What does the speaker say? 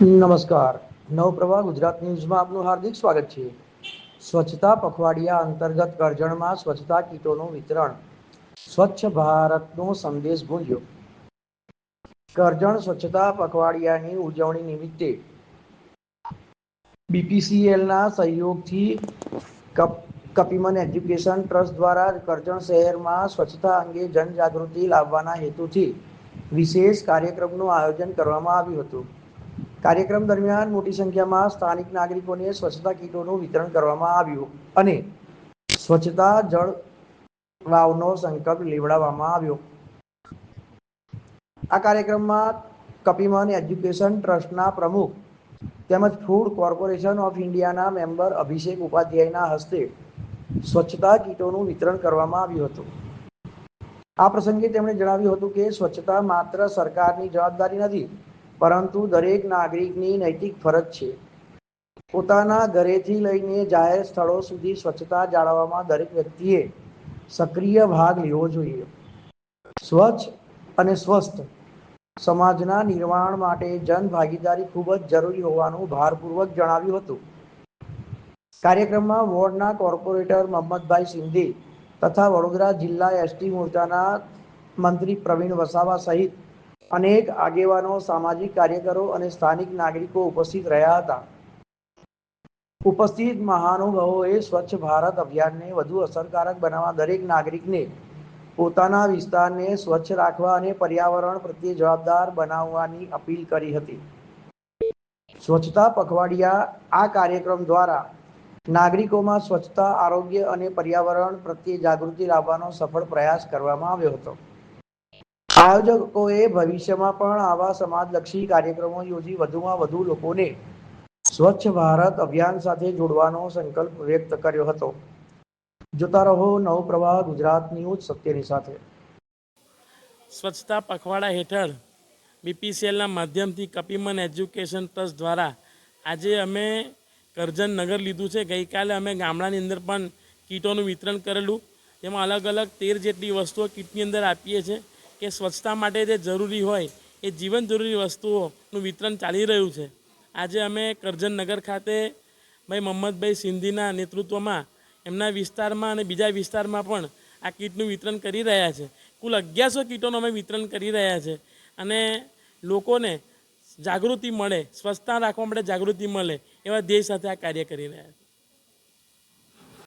નમસ્કાર. નવપ્રવાહ ગુજરાત ન્યૂઝમાં આપનું હાર્દિક સ્વાગત છે. સ્વચ્છતા પખવાડિયા અંતર્ગત કરજણમાં સ્વચ્છતા કીટોનું વિતરણ. સ્વચ્છ ભારતનો સંદેશ ગૂંજ્યો. કરજણ સ્વચ્છતા પખવાડિયાની ઉજવણી નિમિત્તે બીપીસીએલના સહયોગથી કપિમન એજ્યુકેશન ટ્રસ્ટ દ્વારા કરજણ શહેરમાં સ્વચ્છતા અંગે જનજાગૃતિ લાવવાના હેતુથી વિશેષ કાર્યક્રમનું આયોજન કરવામાં આવ્યું હતું. કાર્યક્રમ દરમિયાન મોટી સંખ્યામાં સ્થાનિક નાગરિકોને સ્વચ્છતા કીટોનું વિતરણ કરવામાં આવ્યું અને સ્વચ્છતા જળ વાવનો સંકલ્પ લેવડાવવામાં આવ્યો. આ કાર્યક્રમમાં કપિમન એજ્યુકેશન ટ્રસ્ટના પ્રમુખ તેમજ ફૂડ કોર્પોરેશન ઓફ ઇન્ડિયાના મેમ્બર અભિષેક ઉપાધ્યાયના હસ્તે સ્વચ્છતા કીટોનું વિતરણ કરવામાં આવ્યું હતું. આ પ્રસંગે તેમણે જણાવ્યું હતું કે સ્વચ્છતા માત્ર સરકારની જવાબદારી નથી, પરંતુ દરેક નાગરિકની નૈતિક ફરજ છે. પોતાના ઘરેથી લઈને જાહેર સ્થળો સુધી સ્વચ્છતા જાળવવામાં દરેક વ્યક્તિએ સક્રિય ભાગ લેવો જોઈએ. સ્વચ્છ અને સ્વસ્થ સમાજના નિર્માણ માટે જનભાગીદારી ખૂબ જ જરૂરી હોવાનું ભારપૂર્વક જણાવ્યું હતું. કાર્યક્રમમાં વોર્ડના કોર્પોરેટર મોહમ્મદભાઈ સિંધી તથા વડોદરા જિલ્લા એસટી મોરચાના મંત્રી પ્રવીણ વસાવા સહિત અનેક આગેવાનો, સામાજિક કાર્યકરો અને સ્થાનિક નાગરિકો ઉપસ્થિત રહ્યા હતા. ઉપસ્થિત મહાનુભાવોએ સ્વચ્છ ભારત અભિયાનને વધુ અસરકારક બનાવવા દરેક નાગરિકને પોતાના વિસ્તારને સ્વચ્છ રાખવા અને પર્યાવરણ પ્રત્યે જવાબદાર બનાવવાની અપીલ કરી હતી. સ્વચ્છતા પખવાડિયા આ કાર્યક્રમ દ્વારા નાગરિકોમાં સ્વચ્છતા, આરોગ્ય અને પર્યાવરણ પ્રત્યે જાગૃતિ લાવવાનો સફળ પ્રયાસ કરવામાં આવ્યો હતો. આયોજકોએ ભવિષ્યમાં પણ આવા સમાજલક્ષી કાર્યક્રમો યોજી વધુમાં વધુ લોકોને સ્વચ્છ ભારત અભિયાન સાથે જોડવાનો સંકલ્પ વ્યક્ત કર્યો હતો. જોતા રહો નવપ્રવાહ ગુજરાત ન્યૂઝ, સત્યની સાથે. સ્વચ્છતા પખવાડા હેઠળ બીપીસીએલના માધ્યમથી કપિમન એજ્યુકેશન ટ્રસ્ટ દ્વારા આજે અમે કરજણ નગર લીધું છે. ગઈકાલે અમે ગામડાની અંદર પણ કીટોનું વિતરણ કરેલું. તેમાં અલગ અલગ 13 જેટલી વસ્તુઓ કીટની અંદર આપીએ છીએ કે સ્વચ્છતા માટે જે જરૂરી હોય એ જીવન જરૂરી વસ્તુઓનું વિતરણ ચાલી રહ્યું છે. આજે અમે કરજણ નગર ખાતે ભાઈ મોહમ્મદભાઈ સિંધીના નેતૃત્વમાં એમના વિસ્તારમાં અને બીજા વિસ્તારમાં પણ આ કીટનું વિતરણ કરી રહ્યા છે. કુલ 1100 કીટોનું અમે વિતરણ કરી રહ્યા છે અને લોકોને જાગૃતિ મળે, સ્વચ્છતા રાખવા માટે જાગૃતિ મળે એવા ધ્યેય સાથે આ કાર્ય કરી રહ્યા છે.